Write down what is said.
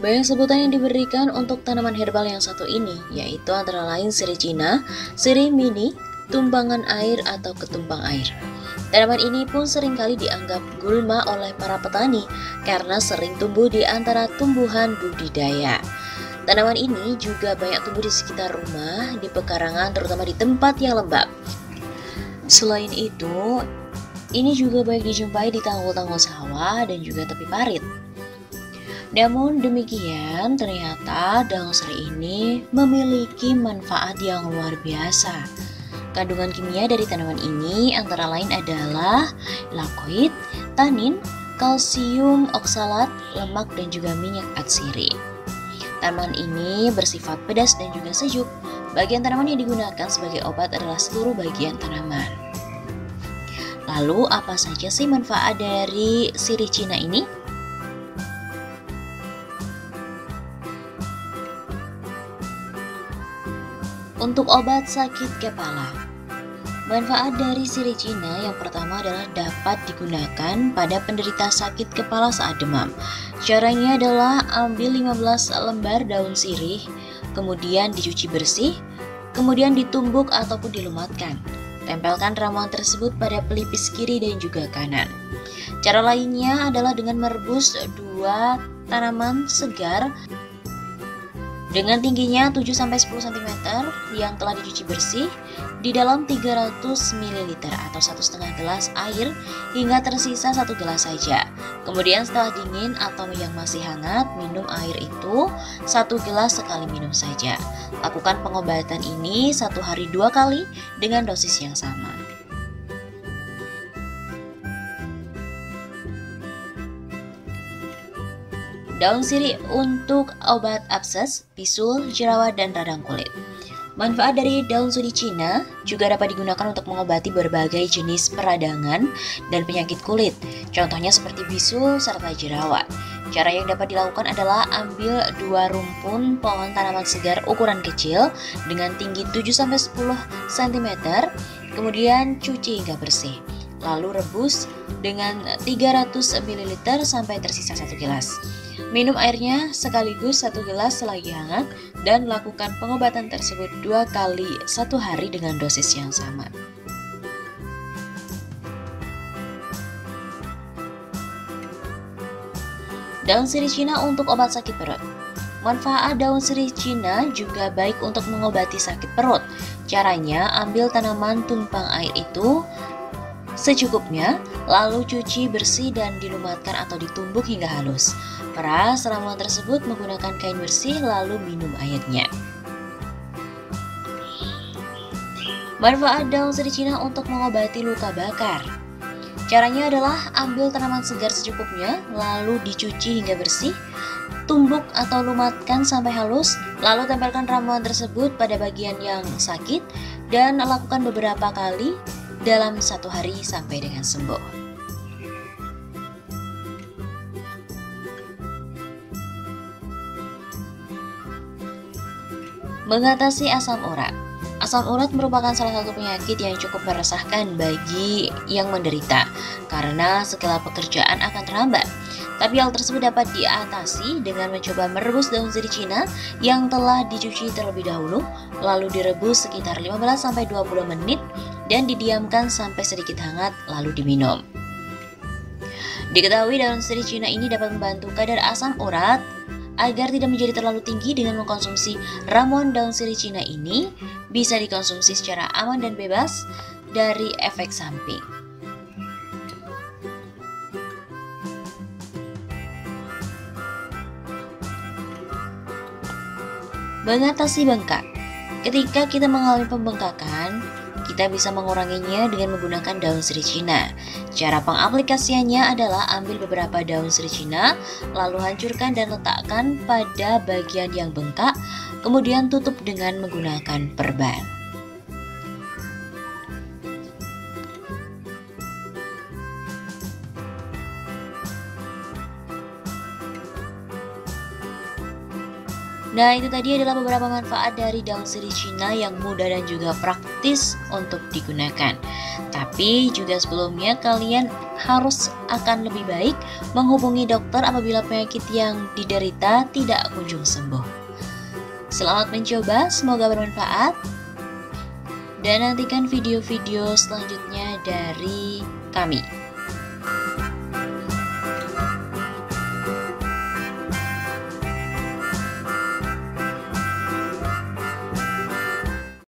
Banyak sebutan yang diberikan untuk tanaman herbal yang satu ini, yaitu antara lain sirih Cina, sirih mini, tumpangan air atau ketumpang air. Tanaman ini pun seringkali dianggap gulma oleh para petani karena sering tumbuh di antara tumbuhan budidaya. Tanaman ini juga banyak tumbuh di sekitar rumah, di pekarangan, terutama di tempat yang lembab. Selain itu, ini juga banyak dijumpai di tanggul-tanggul sawah dan juga tepi parit. Namun demikian, ternyata daun serai ini memiliki manfaat yang luar biasa. Kandungan kimia dari tanaman ini antara lain adalah lakoid, tanin, kalsium oksalat, lemak, dan juga minyak atsiri. Tanaman ini bersifat pedas dan juga sejuk. Bagian tanaman yang digunakan sebagai obat adalah seluruh bagian tanaman. Lalu apa saja sih manfaat dari sirih Cina ini? Untuk obat sakit kepala, manfaat dari sirih Cina yang pertama adalah dapat digunakan pada penderita sakit kepala saat demam. Caranya adalah ambil 15 lembar daun sirih, kemudian dicuci bersih, kemudian ditumbuk ataupun dilumatkan. Tempelkan ramuan tersebut pada pelipis kiri dan juga kanan. Cara lainnya adalah dengan merebus 2 tanaman segar dengan tingginya 7-10 cm yang telah dicuci bersih di dalam 300 ml atau 1,5 gelas air hingga tersisa 1 gelas saja. Kemudian setelah dingin atau yang masih hangat, minum air itu 1 gelas sekali minum saja. Lakukan pengobatan ini 1 hari 2 kali dengan dosis yang sama. Daun sirih untuk obat abses, bisul, jerawat, dan radang kulit. Manfaat dari daun sirih Cina juga dapat digunakan untuk mengobati berbagai jenis peradangan dan penyakit kulit, contohnya seperti bisul serta jerawat. Cara yang dapat dilakukan adalah ambil 2 rumpun pohon tanaman segar ukuran kecil dengan tinggi 7-10 cm, kemudian cuci hingga bersih. Lalu rebus dengan 300 ml sampai tersisa 1 gelas. Minum airnya sekaligus 1 gelas selagi hangat dan lakukan pengobatan tersebut 2 kali 1 hari dengan dosis yang sama. Daun sirih Cina untuk obat sakit perut. Manfaat daun sirih Cina juga baik untuk mengobati sakit perut. Caranya, ambil tanaman tumpang air itu secukupnya, lalu cuci bersih dan dilumatkan atau ditumbuk hingga halus. Peras ramuan tersebut menggunakan kain bersih lalu minum airnya. Manfaat daun sirih Cina untuk mengobati luka bakar. Caranya adalah ambil tanaman segar secukupnya, lalu dicuci hingga bersih, tumbuk atau lumatkan sampai halus, lalu tempelkan ramuan tersebut pada bagian yang sakit dan lakukan beberapa kali dalam 1 hari sampai dengan sembuh. Mengatasi asam urat. Asam urat merupakan salah satu penyakit yang cukup meresahkan bagi yang menderita karena segala pekerjaan akan terhambat. Tapi hal tersebut dapat diatasi dengan mencoba merebus daun sirih Cina yang telah dicuci terlebih dahulu, lalu direbus sekitar 15-20 menit dan didiamkan sampai sedikit hangat lalu diminum. Diketahui daun sirih Cina ini dapat membantu kadar asam urat agar tidak menjadi terlalu tinggi. Dengan mengkonsumsi ramuan daun sirih Cina ini bisa dikonsumsi secara aman dan bebas dari efek samping. Mengatasi bengkak. Ketika kita mengalami pembengkakan, kita bisa menguranginya dengan menggunakan daun sirih Cina. Cara pengaplikasiannya adalah ambil beberapa daun sirih Cina, lalu hancurkan dan letakkan pada bagian yang bengkak, kemudian tutup dengan menggunakan perban. Nah, itu tadi adalah beberapa manfaat dari daun sirih Cina yang mudah dan juga praktis untuk digunakan. Tapi juga sebelumnya kalian harus akan lebih baik menghubungi dokter apabila penyakit yang diderita tidak kunjung sembuh. Selamat mencoba, semoga bermanfaat. Dan nantikan video-video selanjutnya dari kami.